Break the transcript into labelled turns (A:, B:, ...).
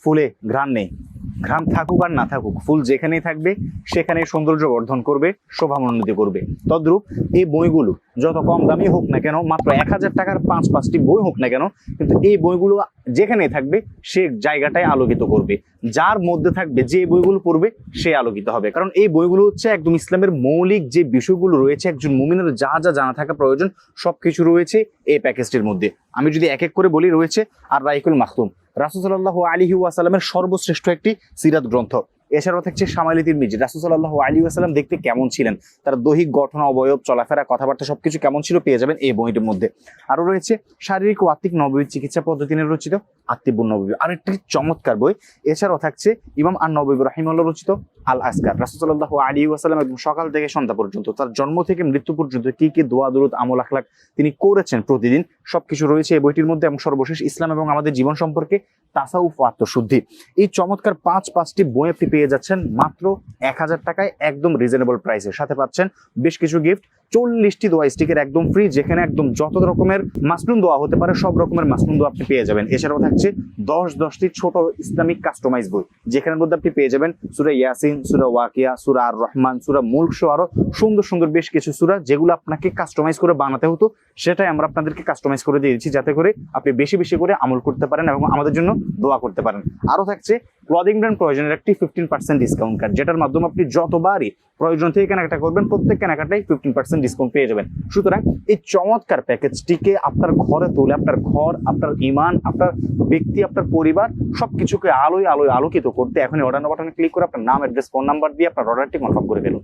A: ফুলে ঘ্রাণ নেই, ঘ্রাণ থাকুক আর না থাকুক, ফুল যেখানেই থাকবে সেখানেই সৌন্দর্য বর্ধন করবে, শোভামণ্ডিত করবে। তদ্রূপ এই বইগুলো যত কম দামি হোক না কেন, মাত্র 1000 টাকার 5-5টি বই হোক না কেন, কিন্তু এই বইগুলো যেখানেই থাকবে সে জায়গাটায় আলোকিত করবে। যার মধ্যে থাকবে, যে বইগুলো পড়বে সে আলোকিত হবে। কারণ এই বইগুলো হচ্ছে একদম ইসলামের মৌলিক যে বিষয়গুলো রয়েছে, একজন মুমিনের যা যা জানা থাকা প্রয়োজন সবকিছু রয়েছে এই প্যাকেজটির মধ্যে। আমি যদি এক এক করে বলি, রয়েছে আর রাইকুল মাখতুম, রাসূল সাল্লাল্লাহু আলাইহি ওয়াসাল্লামের সর্বশ্রেষ্ঠ একটি সিরাত গ্রন্থ। এছাড়াও থাকছে শামাইল তিরমিজি, রাসূল সাল্লাল্লাহু আলাইহি ওয়াসাল্লাম দেখতে কেমন ছিলেন, তার দৈহিক গঠন, অবয়ব, চলাফেরা, কথাবার্তা সবকিছু কেমন ছিল পেয়ে যাবেন এই বইটির মধ্যে। আরো রয়েছে শারীরিক ও আত্মিক নববী চিকিৎসা পদ্ধতি নিয়ে রচিত আত্মিবুন নববী, আরেকটি চমৎকার বই। এছাড়াও থাকছে ইমাম আন-নববী রাহিমাহুল্লাহ রচিত আল আসকার। রাসূল সাল্লাল্লাহু আলাইহি ওয়াসাল্লাম একদম সকাল থেকে সন্ধ্যা পর্যন্ত, তার জন্ম থেকে মৃত্যু পর্যন্ত কি কি দোয়া দুরূদ আমল আখলাক তিনি করেছেন প্রতিদিন, সবকিছু রয়েছে এই বইটির মধ্যে। এবং সর্বশেষ ইসলাম এবং আমাদের জীবন সম্পর্কে তাসাউফ ও আত্মশুদ্ধি। এই চমৎকার 5টি বই আপনি পেয়ে যাচ্ছেন মাত্র 1000 টাকায়, একদম রিজনেবল প্রাইসে। সাথে পাচ্ছেন বেশ কিছু গিফট, 40টি দোয়া স্টিকার একদম ফ্রি, যেখানে একদম যত রকমের মাসনুন দোয়া হতে পারে সব রকমের মাসনুন দোয়া আপনি পেয়ে যাবেন। এছাড়াও থাকছে 10টি ছোট ইসলামিক কাস্টমাইজ বই, যেখানের মধ্যে আপনি পেয়ে যাবেন সূরা ইয়াসিন, সূরা ওয়াকিয়া, সূরা আর রহমান, সূরা মুলক সহ আরো সুন্দর সুন্দর বেশ কিছু সূরা, যেগুলো আপনাকে কাস্টমাইজ করে বানাতে হতো, সেটাই আমরা আপনাদেরকে কাস্টমাইজ করে দিয়েছি, যাতে করে আপনি বেশি বেশি করে আমল করতে পারেন এবং আমাদের জন্য দোয়া করতে পারেন। আরো থাকছে ক্লদিং ব্র্যান্ড প্রয়োজনের একটি 15% ডিসকাউন্ট কার্ড, যেটার মাধ্যমে আপনি যতবারই প্রয়োজন থেকে কেনাকাটা করবেন প্রত্যেক কেনাকাটায় 15% ডিসকাউন্ট পেয়ে যাবেন। সুতরাং এই চমৎকার প্যাকেজটিকে আপনার ঘরে তুলে আপনার ঘর, আপনার ইমান, আপনার ব্যক্তি, আপনার পরিবার সবকিছুকে আলোয় আলোয় আলোকিত করতে এখনই অর্ডার বাটনে ক্লিক করে আপনার নাম, অ্যাড্রেস, ফোন নাম্বার দিয়ে আপনার অর্ডারটি কনফার্ম করে ফেলুন।